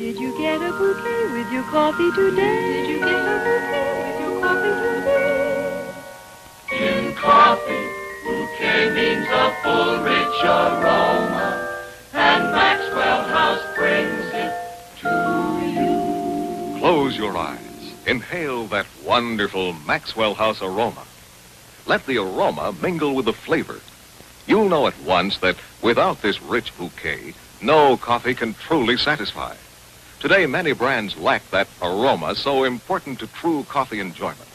Did you get a bouquet with your coffee today? Did you get a bouquet with your coffee today? In coffee, bouquet means a full, rich aroma, and Maxwell House brings it to you. Close your eyes. Inhale that wonderful Maxwell House aroma. Let the aroma mingle with the flavor. You'll know at once that without this rich bouquet, no coffee can truly satisfy. Today, many brands lack that aroma so important to true coffee enjoyment.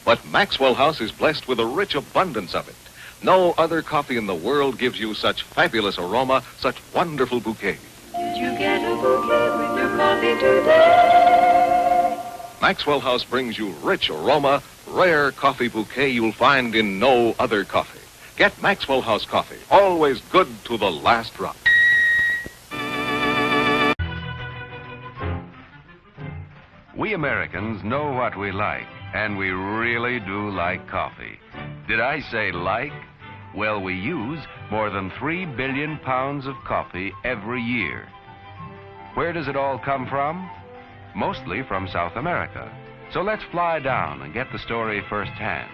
But Maxwell House is blessed with a rich abundance of it. No other coffee in the world gives you such fabulous aroma, such wonderful bouquets. Did you get a bouquet with your coffee today? Maxwell House brings you rich aroma, rare coffee bouquet you'll find in no other coffee. Get Maxwell House coffee, always good to the last drop. We Americans know what we like, and we really do like coffee. Did I say like? Well, we use more than 3 billion pounds of coffee every year. Where does it all come from? Mostly from South America. So let's fly down and get the story firsthand.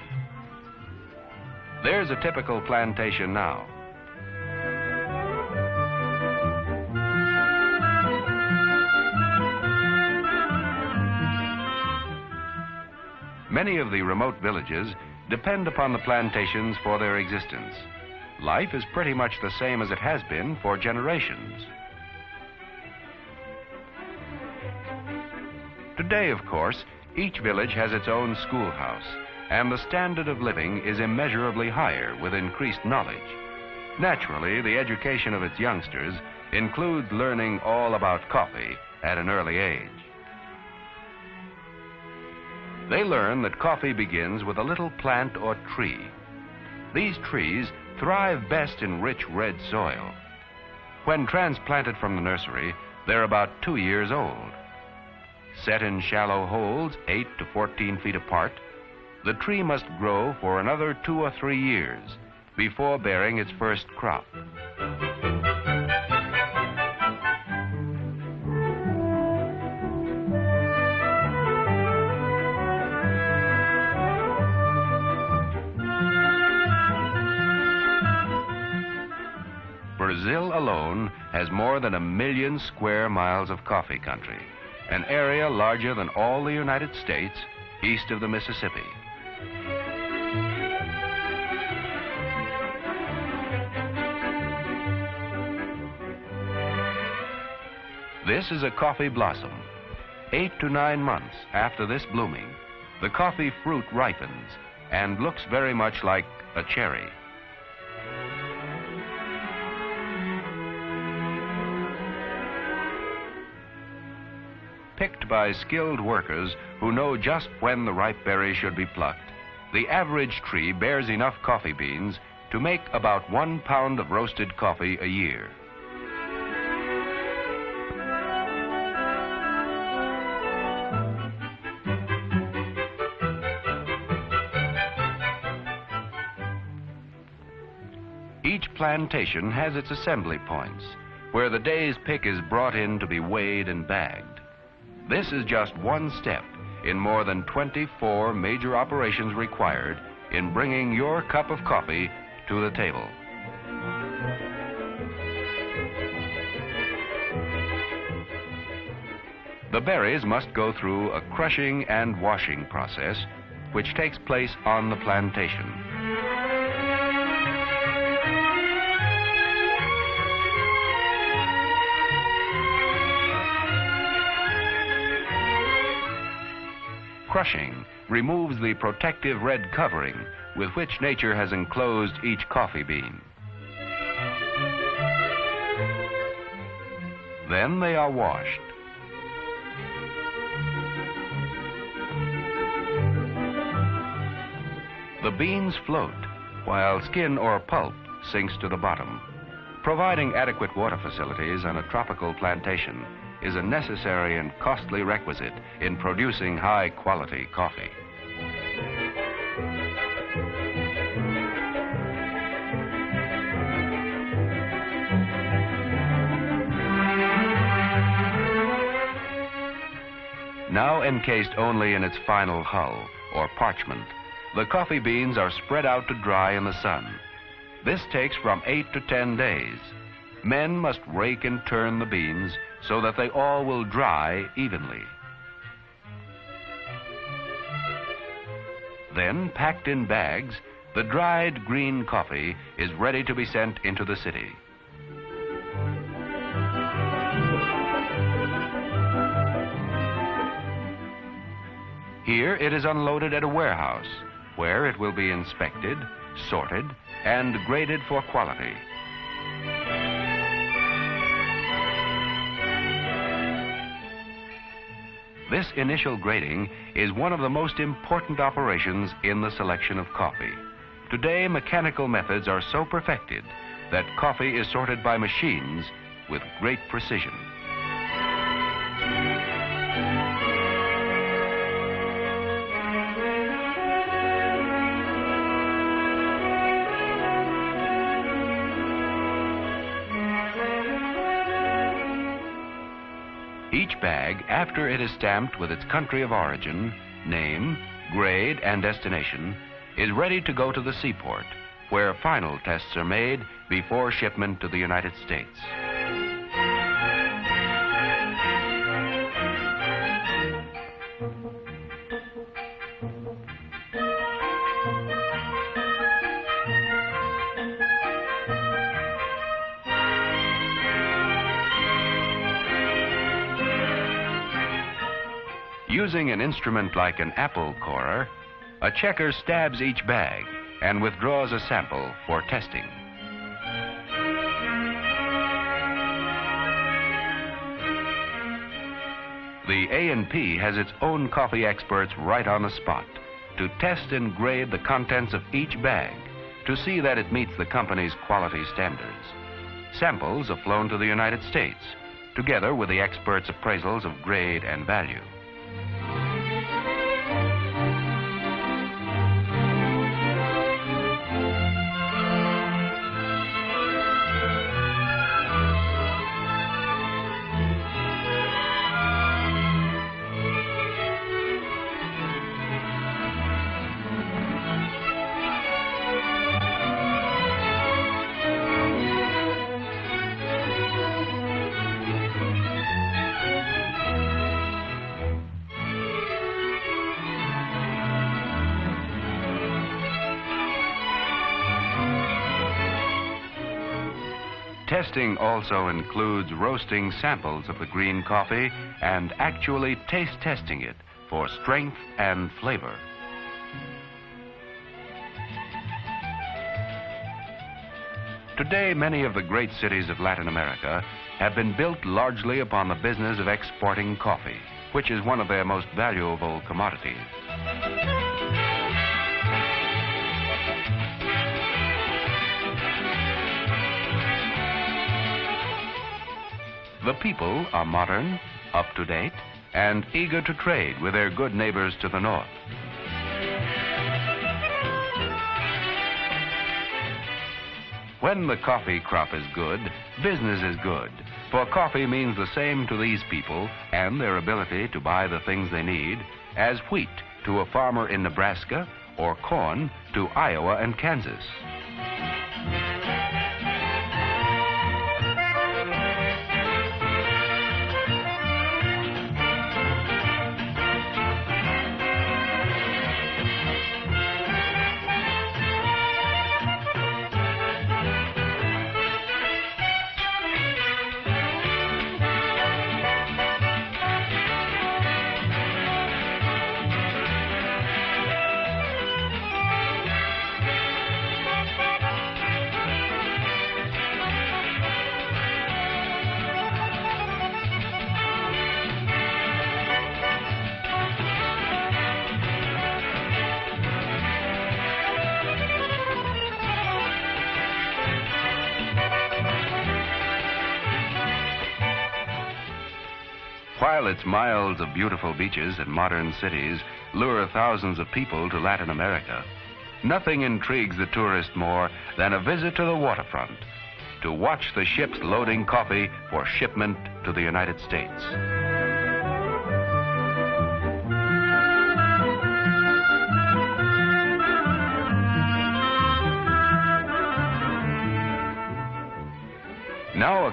There's a typical plantation now. Many of the remote villages depend upon the plantations for their existence. Life is pretty much the same as it has been for generations. Today, of course, each village has its own schoolhouse, and the standard of living is immeasurably higher with increased knowledge. Naturally, the education of its youngsters includes learning all about coffee at an early age. They learn that coffee begins with a little plant or tree. These trees thrive best in rich red soil. When transplanted from the nursery, they're about 2 years old. Set in shallow holes 8 to 14 feet apart, the tree must grow for another 2 or 3 years before bearing its first crop. Brazil alone has more than 1 million square miles of coffee country, an area larger than all the United States east of the Mississippi. This is a coffee blossom. 8 to 9 months after this blooming, the coffee fruit ripens and looks very much like a cherry. Picked by skilled workers who know just when the ripe berries should be plucked, the average tree bears enough coffee beans to make about 1 pound of roasted coffee a year. Each plantation has its assembly points, where the day's pick is brought in to be weighed and bagged. This is just one step in more than 24 major operations required in bringing your cup of coffee to the table. The berries must go through a crushing and washing process, which takes place on the plantation. Crushing removes the protective red covering with which nature has enclosed each coffee bean. Then they are washed. The beans float, while skin or pulp sinks to the bottom. Providing adequate water facilities on a tropical plantation is a necessary and costly requisite in producing high-quality coffee. Now encased only in its final hull, or parchment, the coffee beans are spread out to dry in the sun. This takes from 8 to 10 days. Men must rake and turn the beans so that they all will dry evenly. Then, packed in bags, the dried green coffee is ready to be sent into the city. Here it is unloaded at a warehouse, where it will be inspected, sorted, and graded for quality. This initial grading is one of the most important operations in the selection of coffee. Today, mechanical methods are so perfected that coffee is sorted by machines with great precision. Each bag, after it is stamped with its country of origin, name, grade, and destination, is ready to go to the seaport, where final tests are made before shipment to the United States. Using an instrument like an apple corer, a checker stabs each bag and withdraws a sample for testing. The A&P has its own coffee experts right on the spot to test and grade the contents of each bag to see that it meets the company's quality standards. Samples are flown to the United States, together with the experts' appraisals of grade and value. Testing also includes roasting samples of the green coffee and actually taste testing it for strength and flavor. Today, many of the great cities of Latin America have been built largely upon the business of exporting coffee, which is one of their most valuable commodities. The people are modern, up-to-date, and eager to trade with their good neighbors to the north. When the coffee crop is good, business is good, for coffee means the same to these people and their ability to buy the things they need as wheat to a farmer in Nebraska or corn to Iowa and Kansas. While its miles of beautiful beaches and modern cities lure thousands of people to Latin America, nothing intrigues the tourist more than a visit to the waterfront to watch the ships loading coffee for shipment to the United States.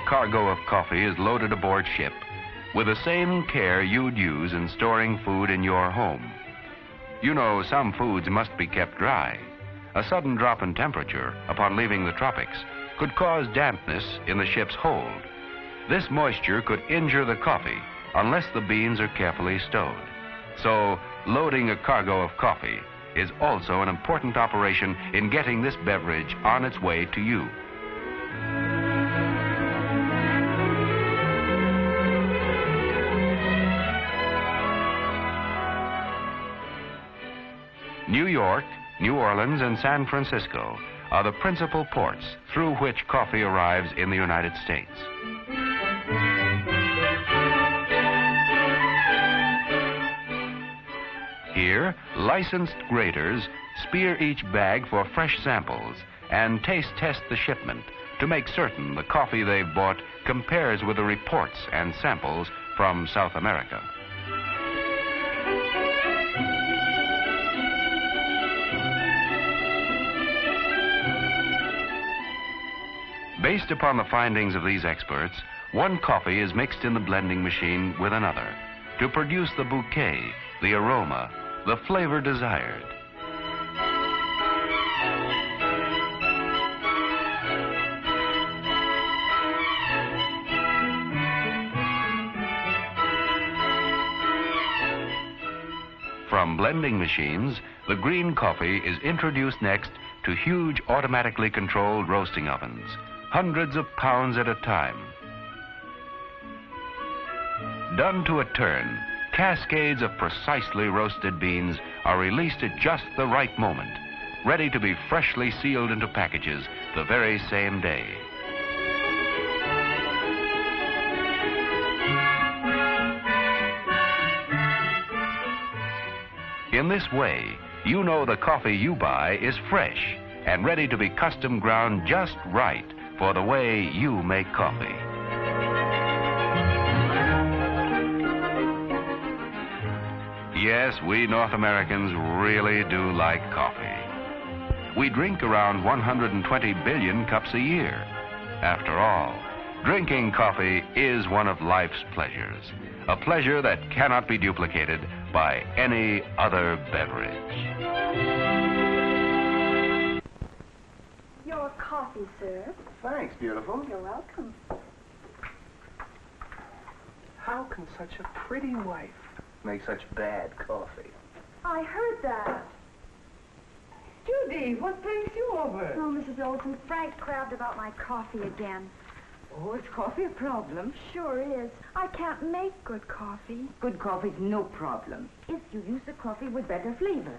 a cargo of coffee is loaded aboard ship with the same care you'd use in storing food in your home. You know, some foods must be kept dry. A sudden drop in temperature upon leaving the tropics could cause dampness in the ship's hold. This moisture could injure the coffee unless the beans are carefully stowed. So, loading a cargo of coffee is also an important operation in getting this beverage on its way to you. New York, New Orleans, and San Francisco are the principal ports through which coffee arrives in the United States. Here, licensed graders spear each bag for fresh samples and taste test the shipment to make certain the coffee they've bought compares with the reports and samples from South America. Based upon the findings of these experts, one coffee is mixed in the blending machine with another to produce the bouquet, the aroma, the flavor desired. From blending machines, the green coffee is introduced next to huge automatically controlled roasting ovens, hundreds of pounds at a time. Done to a turn, cascades of precisely roasted beans are released at just the right moment, ready to be freshly sealed into packages the very same day. In this way, you know the coffee you buy is fresh and ready to be custom ground just right for the way you make coffee. Yes, we North Americans really do like coffee. We drink around 120 billion cups a year. After all, drinking coffee is one of life's pleasures, a pleasure that cannot be duplicated by any other beverage. Your coffee, sir. Thanks, beautiful. You're welcome. How can such a pretty wife make such bad coffee? I heard that. Judy, what brings you over? Oh, Mrs. Olson, Frank crabbed about my coffee again. Oh, is coffee a problem? Sure is. I can't make good coffee. Good coffee's no problem. If you use the coffee with better flavor.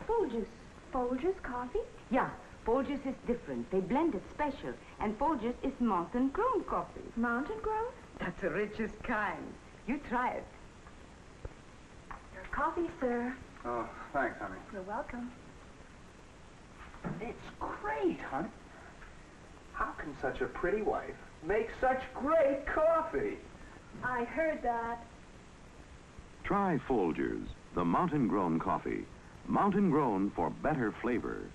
Folgers. Folgers coffee? Yeah, Folgers is different. They blend it special. And Folgers is mountain grown coffee. Mountain grown? That's the richest kind. You try it. Your coffee, sir. Oh, thanks, honey. You're welcome. It's great, honey. How can such a pretty wife make such great coffee? I heard that. Try Folgers, the mountain-grown coffee. Mountain-grown for better flavor.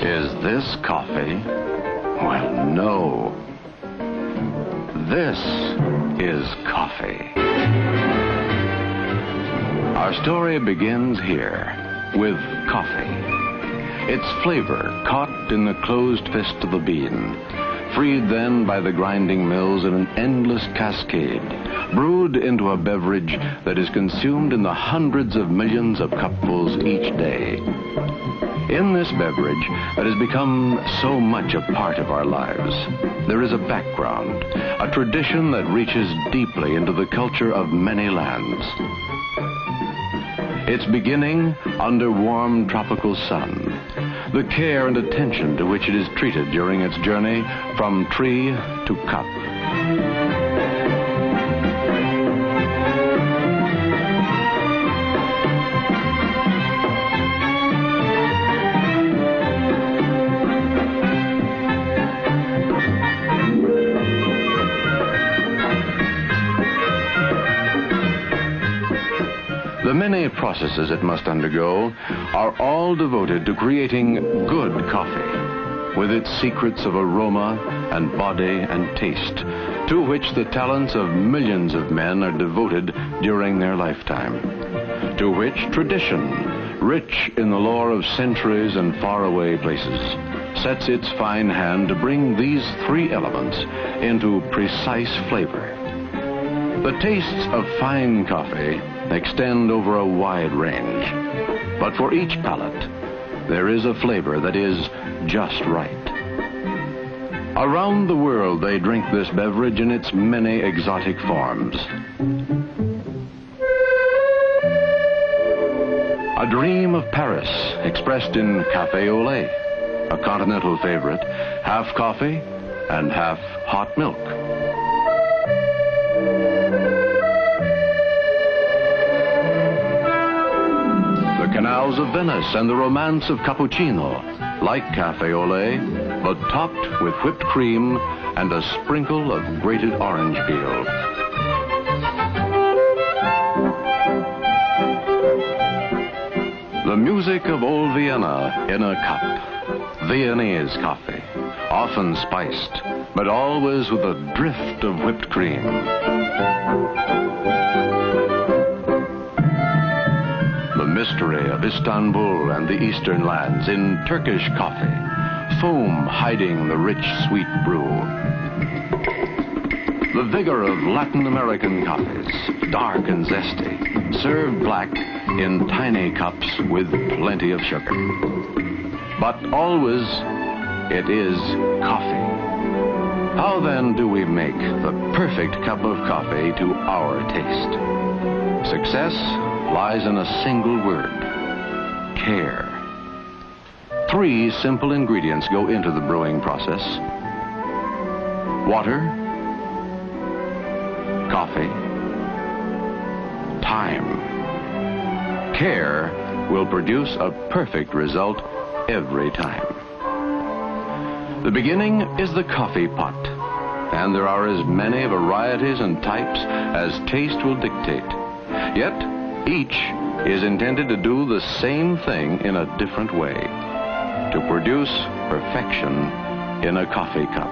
Is this coffee? Well, no. This is coffee. Our story begins here with coffee. Its flavor caught in the closed fist of the bean, freed then by the grinding mills in an endless cascade, brewed into a beverage that is consumed in the hundreds of millions of cupfuls each day. In this beverage that has become so much a part of our lives, there is a background, a tradition that reaches deeply into the culture of many lands. Its beginning under warm tropical sun, the care and attention to which it is treated during its journey from tree to cup. The many processes it must undergo are all devoted to creating good coffee, with its secrets of aroma and body and taste, to which the talents of millions of men are devoted during their lifetime, to which tradition, rich in the lore of centuries and faraway places, sets its fine hand to bring these three elements into precise flavor. The tastes of fine coffee extend over a wide range, but for each palate, there is a flavor that is just right. Around the world, they drink this beverage in its many exotic forms. A dream of Paris, expressed in café au lait, a continental favorite, half coffee and half hot milk. Canals of Venice and the romance of cappuccino, like café au lait, but topped with whipped cream and a sprinkle of grated orange peel. The music of old Vienna in a cup. Viennese coffee, often spiced, but always with a drift of whipped cream. Mystery of Istanbul and the eastern lands in Turkish coffee, foam hiding the rich, sweet brew. The vigor of Latin American coffees, dark and zesty, served black in tiny cups with plenty of sugar. But always, it is coffee. How then do we make the perfect cup of coffee to our taste? Success lies in a single word: care. Three simple ingredients go into the brewing process: water, coffee, time. Care will produce a perfect result every time. The beginning is the coffee pot, and there are as many varieties and types as taste will dictate. Yet, each is intended to do the same thing in a different way, to produce perfection in a coffee cup.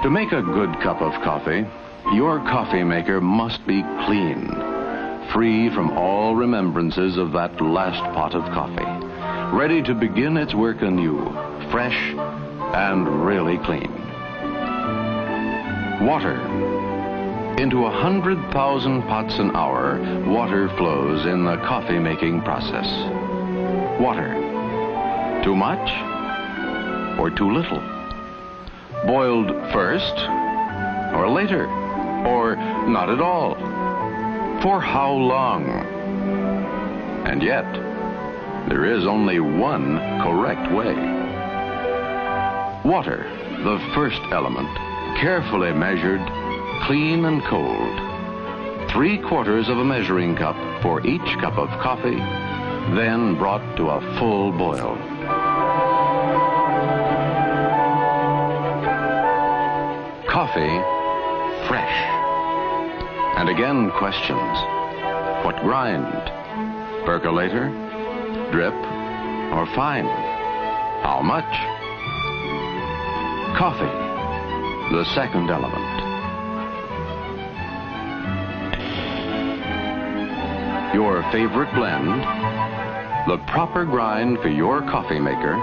To make a good cup of coffee, your coffee maker must be clean, free from all remembrances of that last pot of coffee, ready to begin its work anew, fresh and really clean. Water. Into 100,000 pots an hour, water flows in the coffee-making process. Water. Too much or too little? Boiled first or later? Or not at all? For how long? And yet, there is only one correct way. Water, the first element, carefully measured, clean and cold. 3/4 of a measuring cup for each cup of coffee, then brought to a full boil. Coffee, fresh. And again questions. What grind? Percolator? Drip? Or fine? How much? Coffee. the second element. Your favorite blend, the proper grind for your coffee maker,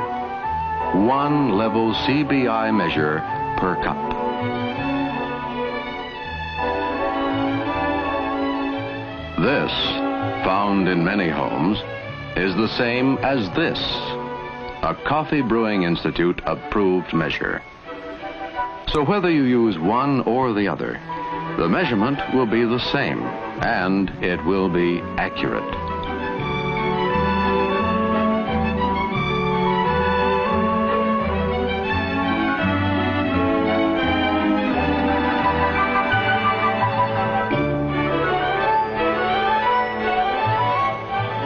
1 level CBI measure per cup. This, found in many homes, is the same as this, a Coffee Brewing Institute approved measure. So whether you use one or the other, the measurement will be the same, and it will be accurate.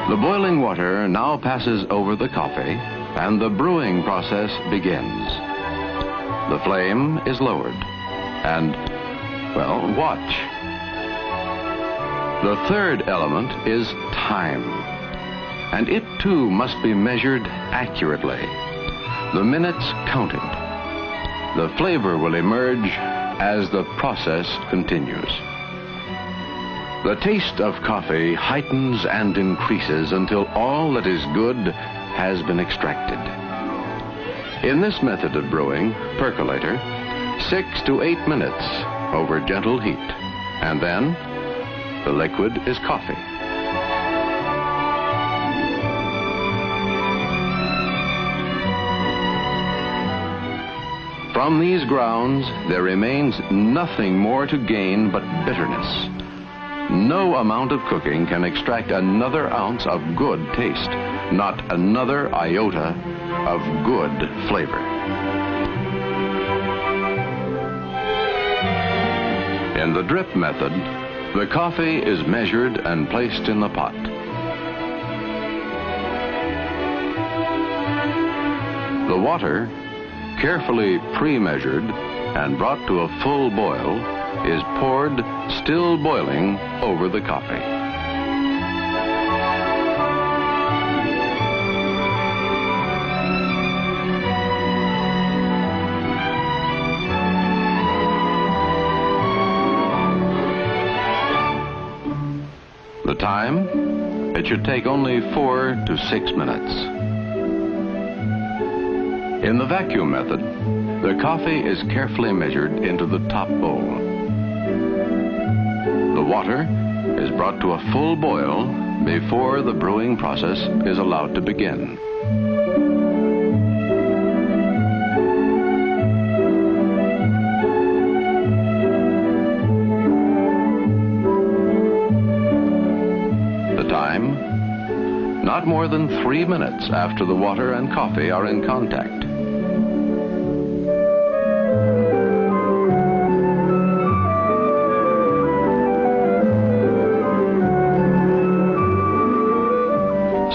The boiling water now passes over the coffee, and the brewing process begins. The flame is lowered, and, well, watch. The third element is time, and it too must be measured accurately. The minutes counted. The flavor will emerge as the process continues. The taste of coffee heightens and increases until all that is good has been extracted. In this method of brewing, percolator, 6 to 8 minutes over gentle heat, and then the liquid is coffee. From these grounds, there remains nothing more to gain but bitterness. No amount of cooking can extract another ounce of good taste, not another iota of good flavor. In the drip method, the coffee is measured and placed in the pot. The water, carefully pre-measured and brought to a full boil, is poured, still boiling, over the coffee. The time? It should take only 4 to 6 minutes. In the vacuum method, the coffee is carefully measured into the top bowl. The water is brought to a full boil before the brewing process is allowed to begin. The time? Not more than 3 minutes after the water and coffee are in contact.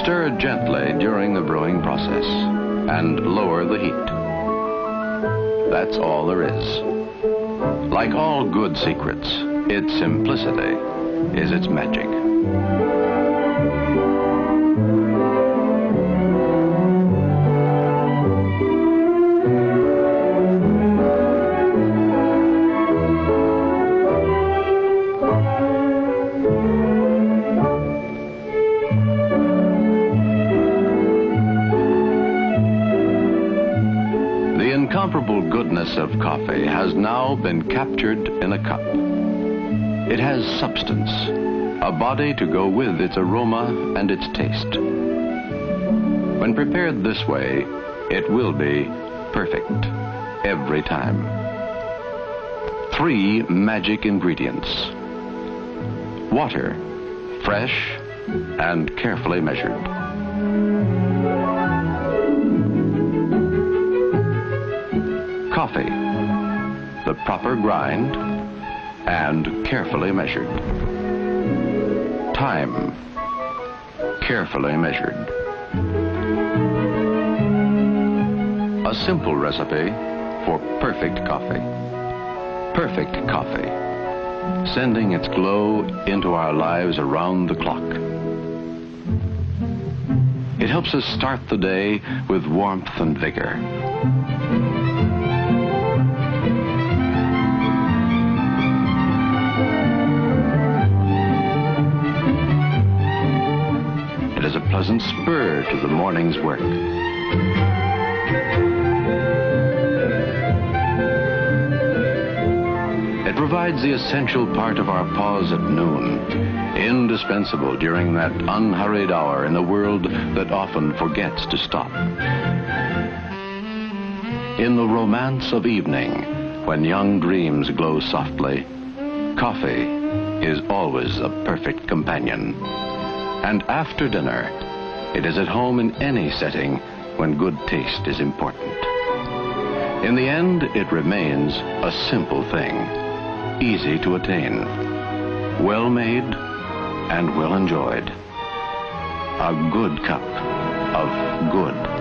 Stir gently during the brewing process and lower the heat. That's all there is. Like all good secrets, its simplicity is its magic. The incomparable goodness of coffee has now been captured in a cup. It has substance, a body to go with its aroma and its taste. When prepared this way, it will be perfect every time. 3 magic ingredients. Water, fresh and carefully measured. Coffee, the proper grind and carefully measured. Time, carefully measured. A simple recipe for perfect coffee. Perfect coffee, sending its glow into our lives around the clock. It helps us start the day with warmth and vigor. pleasant spur to the morning's work. It provides the essential part of our pause at noon, indispensable during that unhurried hour in a world that often forgets to stop. In the romance of evening, when young dreams glow softly, coffee is always a perfect companion. And after dinner, it is at home in any setting when good taste is important. In the end, it remains a simple thing, easy to attain, well made and well enjoyed. A good cup of good